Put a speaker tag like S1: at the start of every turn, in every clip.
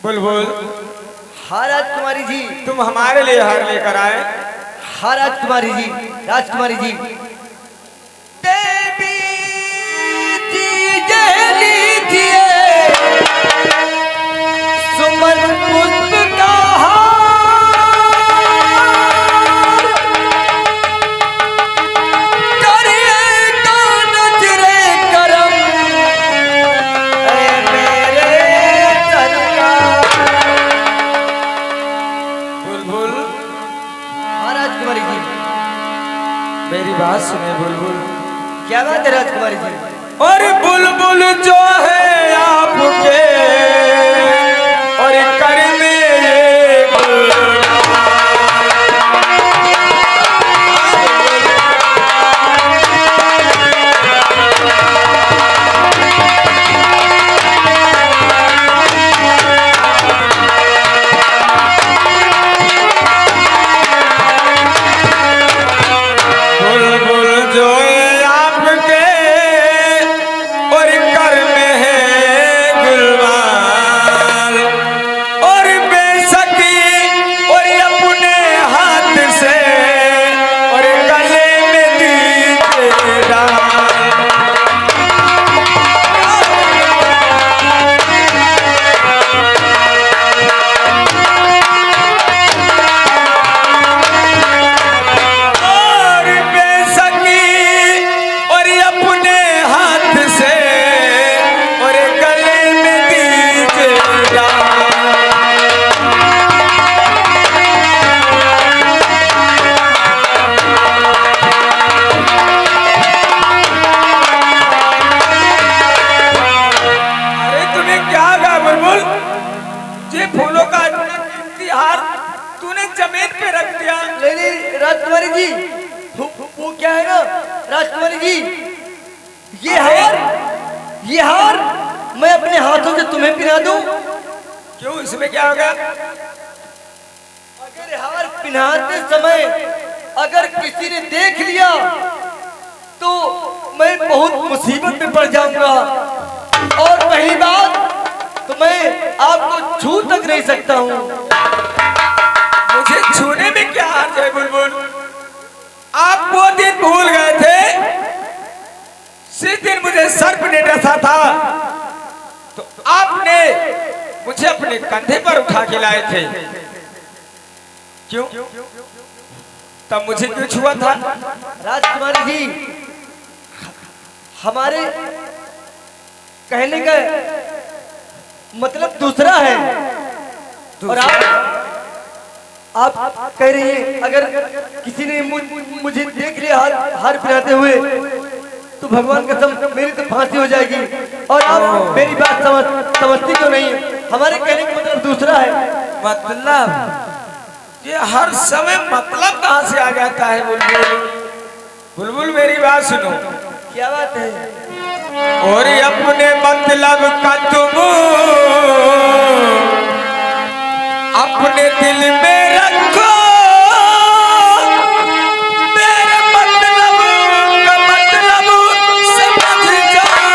S1: बुलबुल,
S2: हाँ राजकुमारी जी।
S1: तुम हमारे लिए हार लेकर आए।
S2: हाँ राजकुमारी जी, राजकुमारी जी। देवी जी ये लीजिए सुमन पुष्प का हार, करिएगा नजरे करम ऐ मेरे सरकार।
S1: बुलबुल,
S2: हाँ राजकुमारी जी।
S1: मेरी बात सुने बुलबुल।
S2: क्या बात है राजकुमारी जी?
S1: और बुलबुल जो है आपके और कर में ये बुलबुल जो है आपके और कर में है गुलवाल, और बेसकी और अपने हाथ से और गले में दीजिए डाल। और बेसकी और अपने हाथ से और गले में दीजिए डाल। अरे तूने क्या कहा बुलबुल? ये फूलों का इतना कीमती हार तूने जमीन पे रख दिया।
S2: नहीं नहीं राजकुमारी जी, वो क्या है ना राजकुमारी जी, ये हार मैं अपने हाथों से तुम्हें पहना दूं?
S1: क्यों, इसमें क्या होगा?
S2: अगर हार पहनाते समय अगर किसी ने देख लिया तो मैं बहुत मुसीबत में पड़ जाऊंगा, और पहली बात तो मैं आपको छू तक नहीं सकता हूँ।
S1: मुझे छूने में क्या हर्ज है बुलबुल? आप वो दिन भूल गए थे जिस दिन मुझे सर्प ने डसा था, तो आपने मुझे अपने कंधे पर उठा के लाए थे। क्यों? तब मुझे क्यों छुआ था?
S2: राजकुमारी जी, हमारे कहने का मतलब दूसरा है, और आप कह रही हैं अगर किसी ने मुझे देख लिया हार पहनाते हुए तो भगवान कसम मेरी तो फांसी हो जाएगी, और आप मेरी बात समझती क्यों नहीं? हमारे कहने का मतलब दूसरा है।
S1: मतलब ये हर समय मतलब कहाँ से आ जाता है बुलबुल? बुलबुल मेरी बात सुनो।
S2: क्या बात है?
S1: और अपने मतलब का तुम अपने दिल में रखो, मेरे मतलब का मतलब समझ जाए।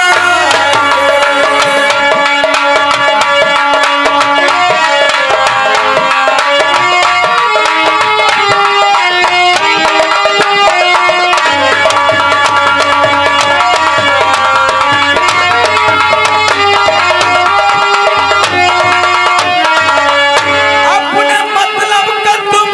S1: अपने मतलब का तुम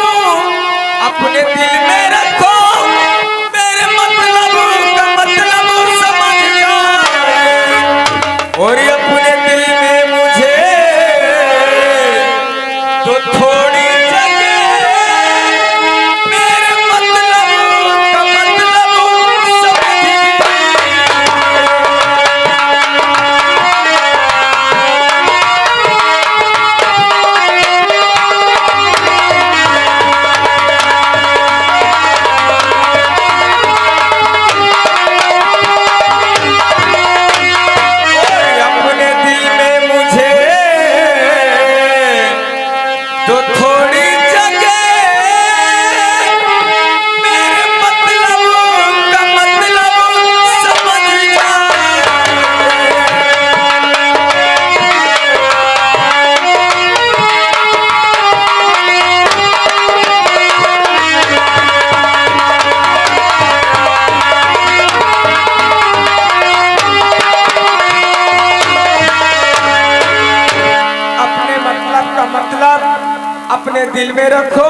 S1: में रखो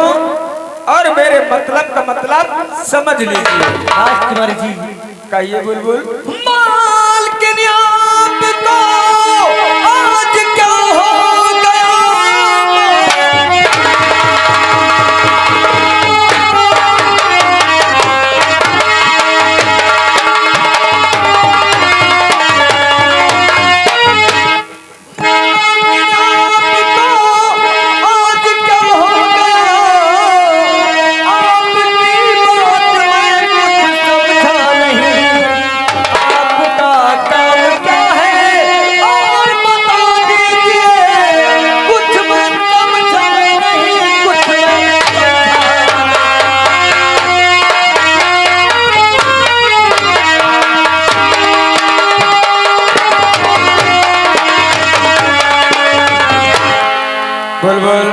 S1: और मेरे मतलब का मतलब समझ लीजिए।
S2: राजकुमारी जी,
S1: कहिए बुलबुल।
S2: माल के न्याम को आज क्या हो गया। आज क्या हो गया। आपकी बात में कुछ समझा नहीं। आपका काम क्या है और बता दीजिए। कुछ मैं समझा नहीं, कुछ मैं समझा
S1: बुलबुल,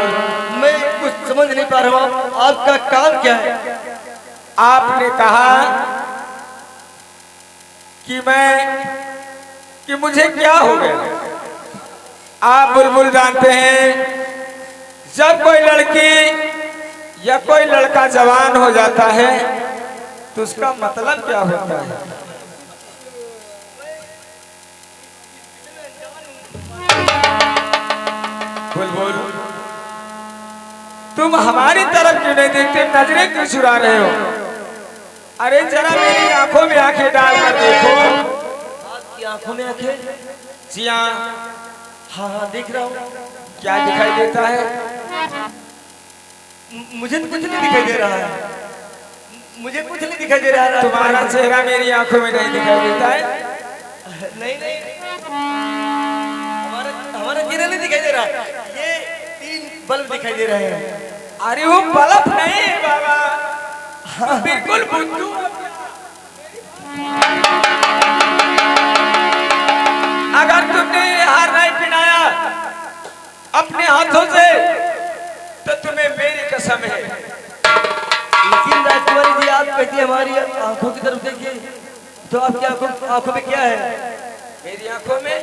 S2: मैं कुछ समझ नहीं पा रहा हूँ। आपका काम क्या है।
S1: आपने कहा कि मुझे क्या हो गया। आप बुलबुल जानते हैं, जब कोई लड़की या कोई लड़का जवान हो जाता है तो उसका मतलब क्या होता है। बुलबुल, तुम हमारी तरफ क्यों नहीं देखते, नजरें क्यों चुरा रहे हो। अरे जरा मेरी आंखों में आंखें डालकर देखो।
S2: आपकी आंखों में आंखें।
S1: जी हाँ,
S2: हाँ हाँ, देख रहा हूँ।
S1: क्या दिखाई देता है।
S2: मुझे कुछ नहीं दिखाई दे रहा है। मुझे कुछ नहीं दिखाई दे रहा है।
S1: तुम्हारा चेहरा मेरी आंखों में नहीं दिखाई देता है।
S2: नहीं नहीं, हमारा हमारा चेहरा नहीं दिखाई दे रहा। ये 3 बल्ब दिखाई दे रहे हैं।
S1: अरे वो बल्ब नहीं है बाबा, हाँ। बिल्कुल बुद्धू। अगर तुमने ये हार नहीं पहनाया अपने हाथों से तो तुम्हें मेरी कसम है।
S2: लेकिन राजकुमारी जी, आप कहती हमारी आंखों की तरफ देखिए, तो आपकी आंखों में क्या है।
S1: मेरी आंखों में,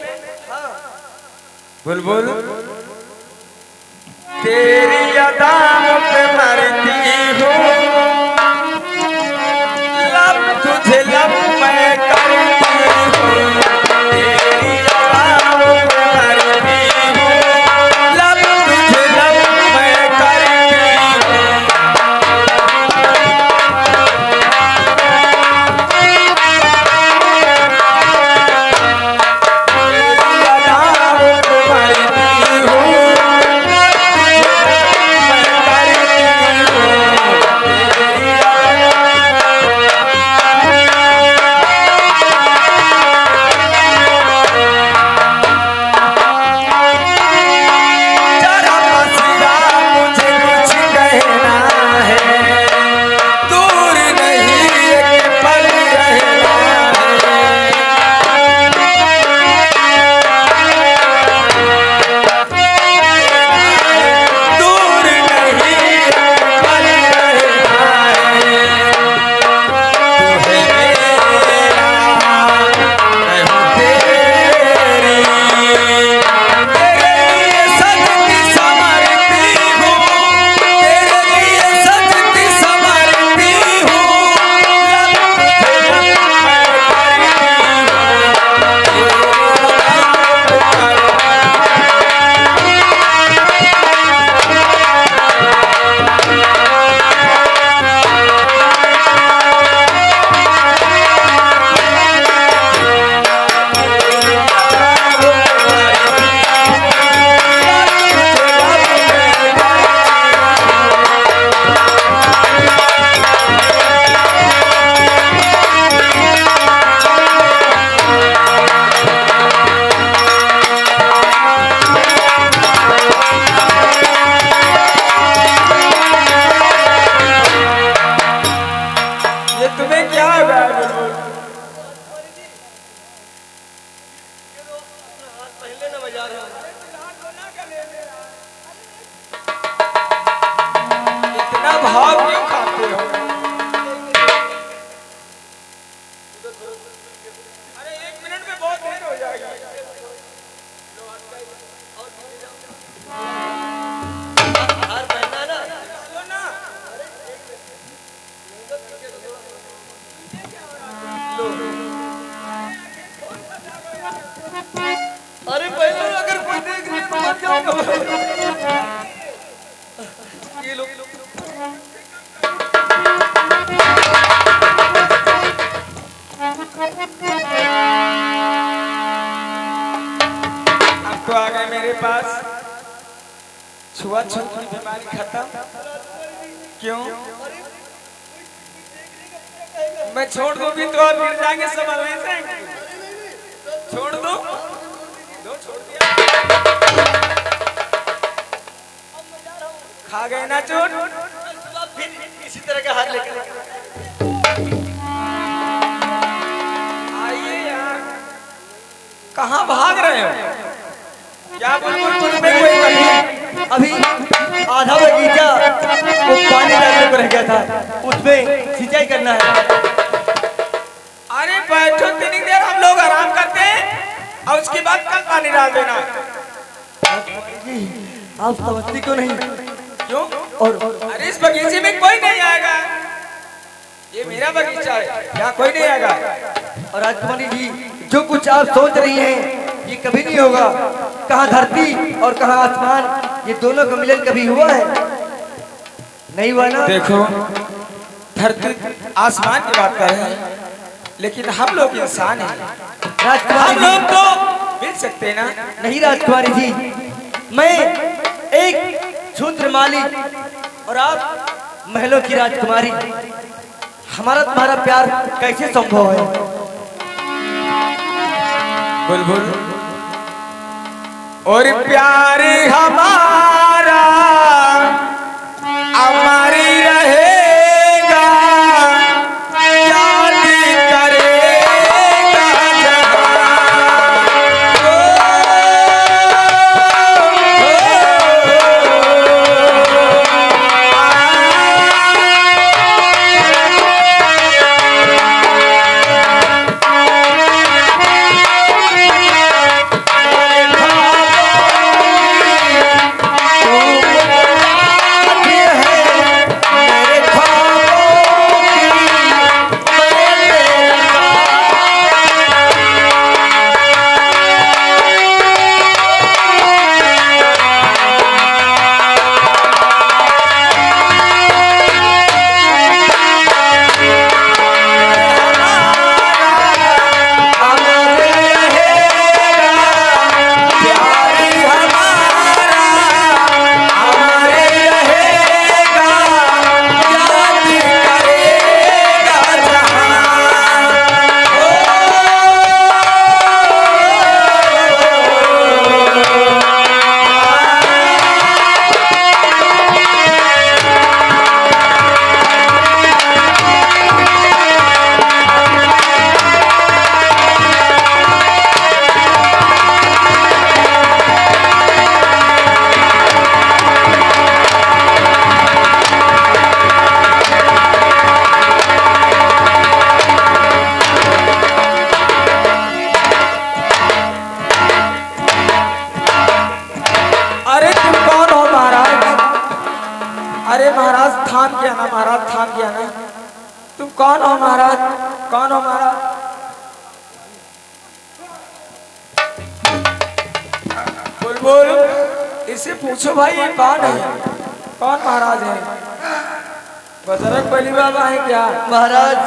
S1: हाँ। बुलबुल, तेरी अदाओं पे मरती हूँ, लब तुझे लब मैं करती हूँ। तेरी अदाओं पे मरती हूँ, लब तुझे लब मैं करती हूँ। तेरी अदाओं पे मरती हूँ,
S2: ये लोग
S1: अब तो आ गए मेरे पास। छुआछूत की बीमारी खत्म। क्यों? मैं छोड़ दूंगी तो और गिर जाएंगे सब अलग से। छोड़ दो, दो छोड़ दिया। खा गए ना चोट।
S2: फिर इसी तरह का हाथ लेकर
S1: आइए यार, कहाँ भाग रहे हो? क्या बुलबुल में कोई कमी?
S2: अभी आधा बगीचा वो पानी डालने को रह गया था, उसमें सिंचाई करना है।
S1: अरे बैठो, इतनी देर हम लोग आराम करते हैं और उसके बाद कल पानी डाल देना।
S2: आप समझती क्यों नहीं?
S1: क्यों?
S2: और
S1: अरे इस बगीचे में कोई नहीं आएगा, ये मेरा बगीचा है, यहाँ कोई नहीं आएगा।
S2: और राजकुमारी जी, जो कुछ आप सोच रही हैं ये कभी नहीं होगा। कहाँ धरती और कहाँ आसमान, ये दोनों का मिलन कभी हुआ है? नहीं हुआ ना।
S1: देखो, धरती आसमान की बात कर रहे हैं, लेकिन हम लोग इंसान हैं। हम
S2: राजकुमारी
S1: लोग तो मिल सकते हैं ना?
S2: नहीं राजकुमारी जी, मैं एक क्षुद्र मालिक और आप महलों की राजकुमारी, हमारा तुम्हारा प्यार कैसे संभव है?
S1: बुलबुल, और प्यार हमारा हमारी रहेगा, याद करेगा जहां। महाराज थाम गया ना, महाराज थाम गया ना। तुम कौन हो महाराज, कौन हो महाराज? बुलबुल, इससे पूछो भाई ये कौन है, कौन महाराज है? बजरंग बली बाबा है क्या?
S2: महाराज,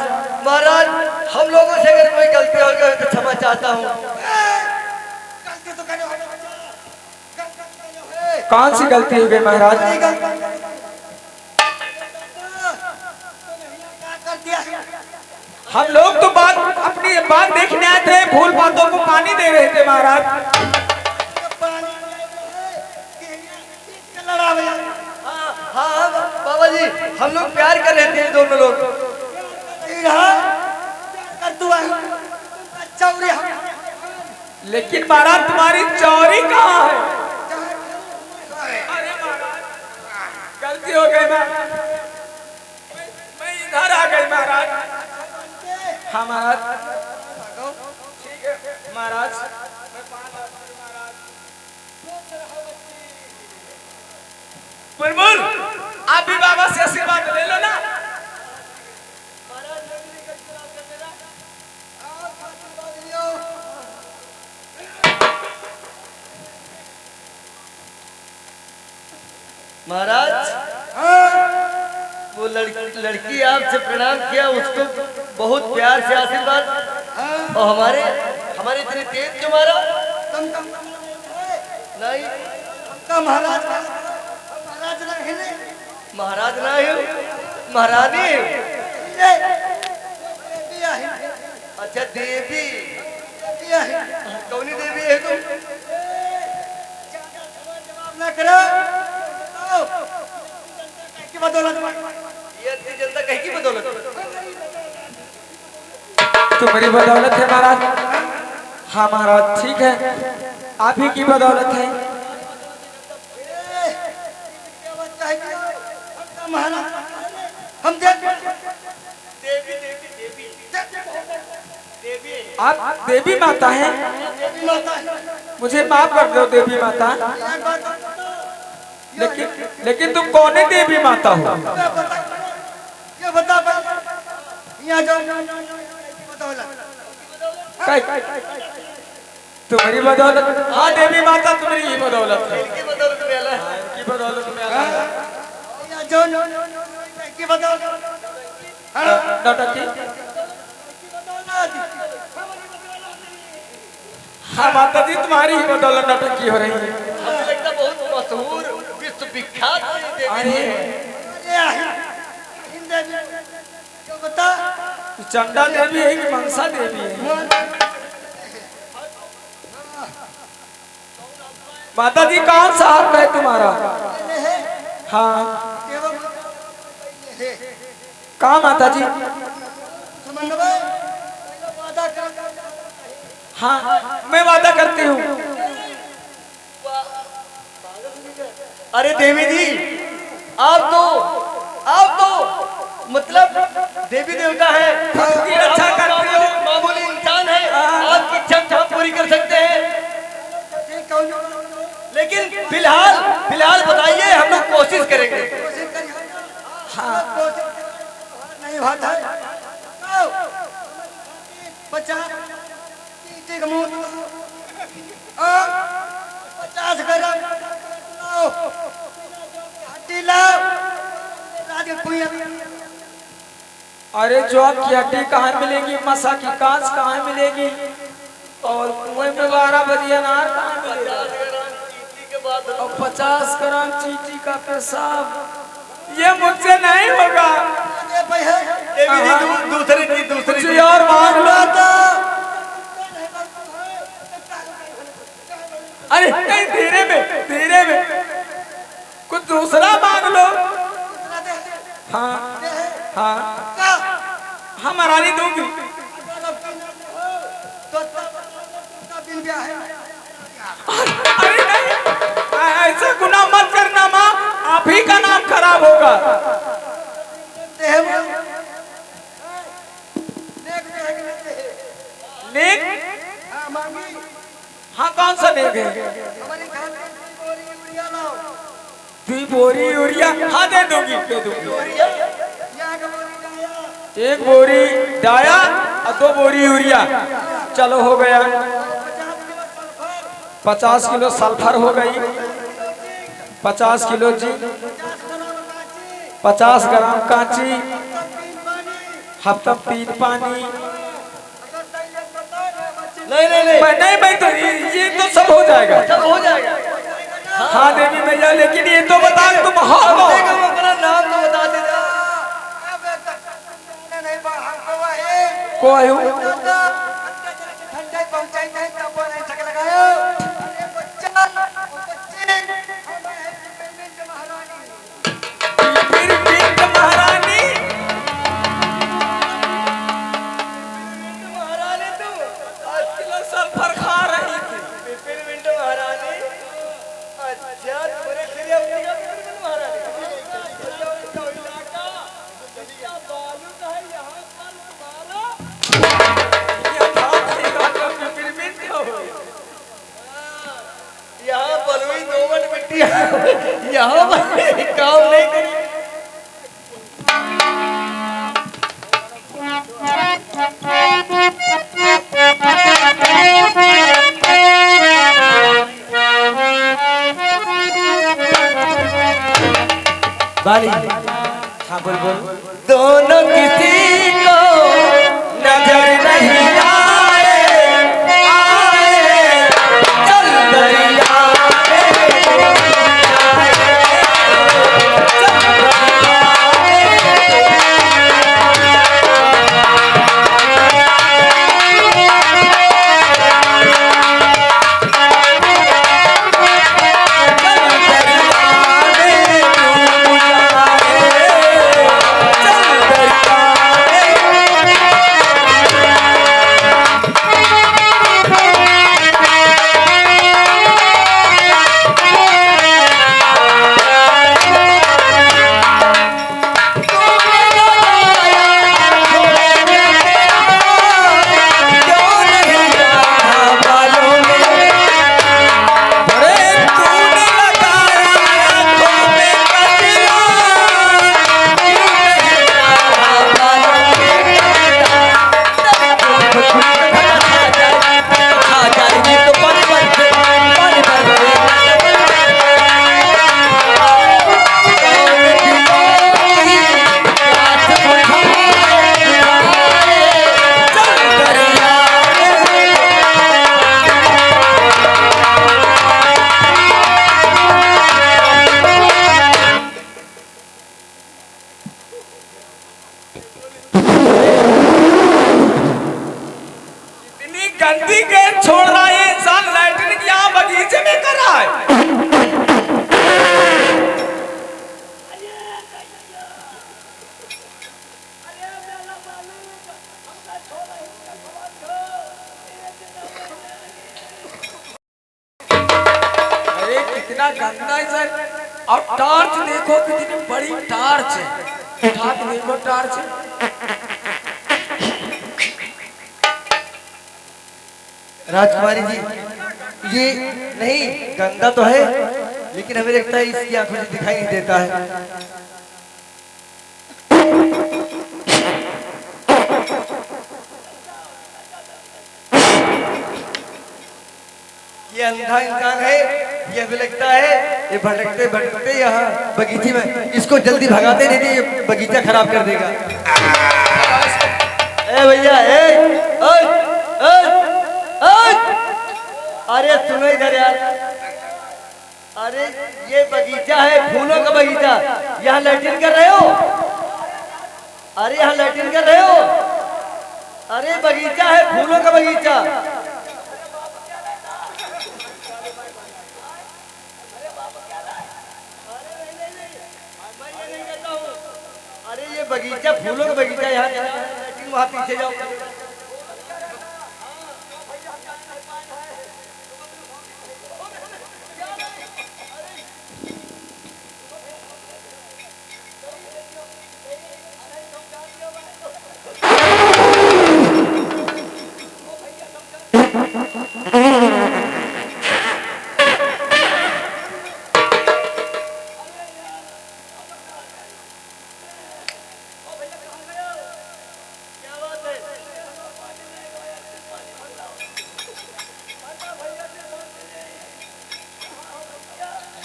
S2: महाराज हम लोगों से अगर कोई गलती हो गई तो क्षमा चाहता हूँ।
S1: कौन सी गलती हो गई महाराज? हम लोग तो बात अपनी बात देखने आए थे, फूल पौधों को पानी दे रहे थे महाराज।
S2: हाँ बाबा जी, हम लोग प्यार कर रहे थे दोनों लोग।
S1: लेकिन महाराज तुम्हारी चौरी कहाँ है? अरे महाराज गलती हो गई, मैं इधर आ गई महाराज। हाँ महाराज, ठीक है महाराज। बुलबुल, आप भी बाबा से आशीर्वाद ले लो ना।
S2: महाराज वो लड़की आपसे प्रणाम किया, उसको बहुत प्यार से आशीर्वाद। और हमारे हमारे इतने तेज तुम्हारा नहीं
S3: महाराज
S2: महाराज ना हो, महारानी हो। अच्छा देवी, कौनी देवी है तुम?
S3: ना करो की बदौलत
S2: ये इतनी जनता कहीं की बदौलत?
S1: तुम्हारी बदौलत है महाराज। हाँ महाराज ठीक है, आप ही की बदौलत है।
S3: महाराज हम देवी
S2: देवी देवी देवी
S1: आप देवी माता हैं?
S3: देवी माता
S1: मुझे माफ कर दो देवी माता, लेकिन तुम कौन देवी माता हो?
S3: ये बता यहाँ जाओ बदौलत
S1: तुम्हारी बदौलत। हाँ देवी माता तुम्हारी ही बदौलत है।
S2: इनकी बदौलत में आला है।
S1: की बदौलत में आला है।
S3: यहाँ जाओ की बदौलत
S1: नौटंकी। हाँ माता जी तुम्हारी ही बदौलत नौटंकी हो रही है।
S2: हमें लगता बहुत मशहूर विश्व विख्यात देवी
S1: अरे
S2: है।
S3: क्यों बता
S1: चंदा देवी है कि मनसा देवी है? माता जी कौन सा हक है तुम्हारा? हाँ कहाँ माता जी? हाँ मैं वादा करती हूँ।
S2: अरे देवी जी, आप तो मतलब देवी देवता है,
S1: अच्छा करती हो।
S2: मामूली इंसान है, आपकी इच्छा हम पूरी कर सकते हैं। लेकिन फिलहाल बताइए, हम लोग कोशिश करेंगे।
S3: नहीं होता है 50 ग्राम हड्डी लाओ।
S1: अरे जॉब की हड्डी कहाँ मिलेगी? मसा की कांच कहाँ मिलेगी? और कुएं में 12 बजे अनार कहाँ मिलेगा? और 50 ग्राम चींटी का पेशाब, ये मुझसे नहीं होगा।
S2: देवी जी दूसरी
S1: कुछ और मांग लो। अरे नहीं, धीरे में कुछ दूसरा मांग लो। हाँ हम हरानी दूंगी। अरे नहीं, ऐसा गुनाह मत करना माँ, आप ही का नाम खराब होगा। नेक? हाँ कौन सा नेक है? 2 बोरी यूरिया। हाँ दे दूंगी। 1 बोरी डाया और 2 बोरी यूरिया। चलो हो गया। 50 किलो सल्फर हो गई। 50 किलो जी, 50 ग्राम कांची, हफ्ता 3 पानी। नहीं भाई, तो ये तो सब हो जाएगा।
S2: सब हो जाएगा।
S1: हाँ देवी मैया, लेकिन ये तो बता तुम हो
S2: अपना नाम तो बता देना।
S1: को आयु? महारानी किलो सल्फर खा रही थी।
S2: पिपरमिंट महारानी। अच्छा तुम्हारे लिए अपनी महारानी। यहाँ बलुई दोमट मिट्टी यहाँ काम नहीं करी।
S4: Thank you.
S2: बाली
S1: हाँ बोल बोल।
S2: दोनों किसी को नजर नहीं आए, आए चल दरिया में
S1: इतनी गंदी गैस छोड़ रहा है इंसान, लैट्रिन यहाँ बगीचे में कर रहा है। अरे कितना गंदा है सर। और टॉर्च देखो कितनी बड़ी टॉर्च है। टॉर्च देखो टॉर्च।
S2: राजकुमारी जी, ये नहीं गंदा तो है, लेकिन हमें लगता है इसकी आंखों से दिखाई नहीं देता है। ये अंधा इंसान है, ये हमें लगता है ये भटकते भटकते यहाँ बगीचे में, इसको जल्दी भगाते नहीं तो ये बगीचा खराब कर देगा। ए भैया, अरे सुनो इधर यार, अरे ये बगीचा है, फूलों का बगीचा, यहाँ लैट्रिन कर रहे हो? अरे यहाँ लैट्रिन कर रहे हो? अरे बगीचा है, फूलों का बगीचा। अरे ये बगीचा फूलों का बगीचा, यहाँ लैट्रिन वहाँ पीछे जाओ।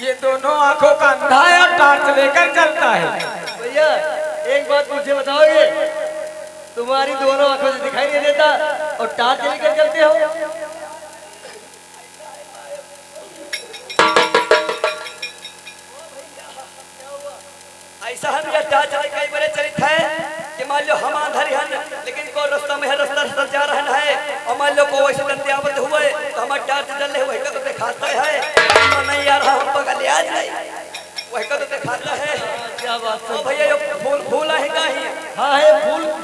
S1: ये दोनों आंखों का अंधा है और टॉर्च लेकर चलता है।
S2: भैया एक बात मुझे बताओगे, तुम्हारी दोनों आंखों से दिखाई नहीं देता और टार्च लेकर चलते हो? ऐसा हम यह टार्च कई बार चलित है कि मान लो हम आंधर हन, लेकिन को रास्ता में है, रास्ता जा रहा है, और मान लो को वैसे दंते आवत हुए तो हमारा टार्च जल रहे वही का तो दिखाता है। नहीं यार हम पकड़ लिया जाए वही का तो दिखाता है। क्या बात है भैया, ये फूल है का ही? हाँ है,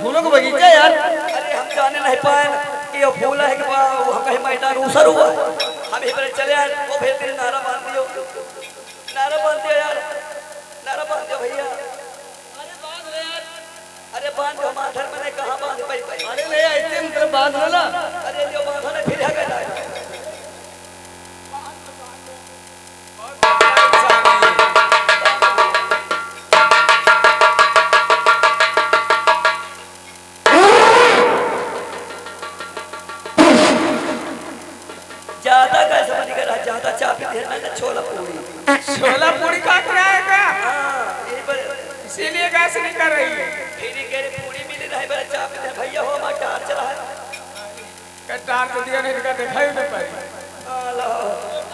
S2: फूलों का बगीचा यार। अरे हम जाने नहीं पाए कि ये फूल है कि हम कहीं मैदान उसर हुआ, हम ही पर चले आए। वो फिर तेरे नारा बांध दियो, नारा बांध दियो यार, नारा बांध दियो भैया। अरे बांध ले यार, अरे बांध दो, माधर मैंने कहा बांध पाई। अरे नहीं ऐसे मतलब बांध लो ना। अरे जो बांधो ने फिर है ज्यादा कैसे बनी कर ज्यादा चाय पी छोला पूरी,
S1: छोला पूरी का कराएगा।
S2: हाँ यही पर
S1: रही है?
S2: फिर कह रहे पूरी मिल रहा है बड़ा चाप है भैया हो हमारा टार चला है
S1: टार तो दिया नहीं का देखा ही नहीं पाई।
S2: लो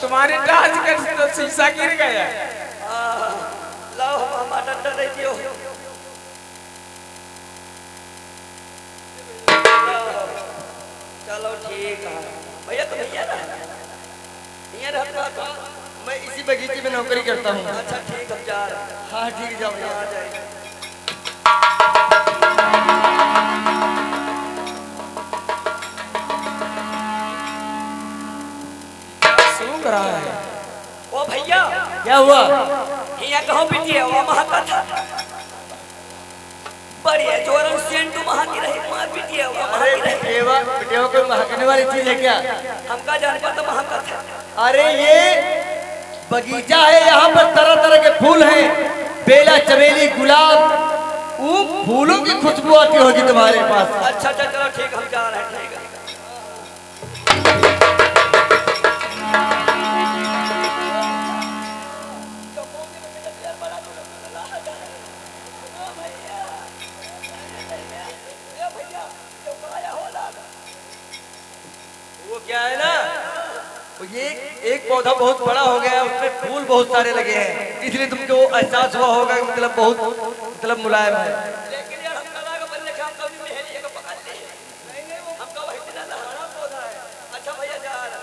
S1: तुम्हारी टार्च कर तो शीशा गिर गया।
S2: लो हमारा डंडा दे दियो चलो ठीक है भैया तो भैया ना यहाँ रहता था मैं इसी बगीचे में नौकरी करता हूँ अच्छा ठीक हम जा रहे हैं हाँ ठीक है जाओ आ जाएगा
S1: सूख रहा है।
S2: ओ भैया
S3: क्या हुआ?
S2: यहाँ कहाँ पिटी है वो महका था बढ़िया जोरन सेंटू महकी रही मार पिटी है वो महकी रही
S3: बेटेवा बेटेवा कोई महकने वाली चीज है क्या?
S2: हमका जान पर तो महका था
S3: अरे ये बगीचा है, यहाँ पर तरह तरह के फूल हैं, बेला चमेली गुलाब, वो फूलों की खुशबू आती होगी तुम्हारे पास।
S2: अच्छा अच्छा चलो ठीक हम जा रहे हैं ठीक है वो क्या है ना वो ये एक पौधा बहुत बड़ा हो गया है उसमें फूल बहुत सारे लगे हैं इसलिए तुमको एहसास हुआ होगा कि मतलब बहुत मतलब मुलायम है लेकिन यार हम कला का बल्ले हम कभी मेहरी का पकड़ ले हम का वही इतना बड़ा पौधा है अच्छा भैया जा रहा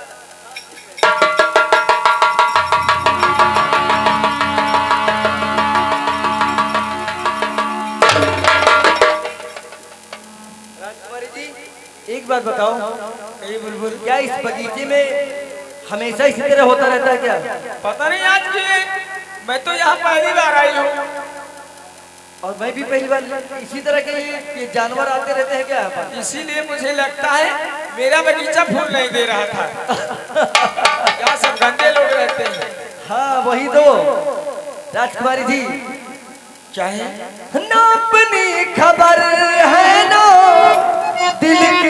S2: राजकुमारी जी एक बात बताओ बुलबुल क्या इस बगीचे में हमेशा इसी तरह होता रहता है क्या?
S1: पता नहीं आज की मैं तो यहाँ पहली बार आई हूँ।
S2: और मैं भी पहली बार इसी तरह के ये जानवर आते रहते हैं क्या यहाँ पर?
S1: इसीलिए मुझे लगता है मेरा बगीचा फूल नहीं दे रहा था। यहाँ सब गंदे लोग रहते हैं।
S2: हाँ वही तो राजकुमारी जी
S1: क्या है?
S2: ना अपनी खबर है ना दिल की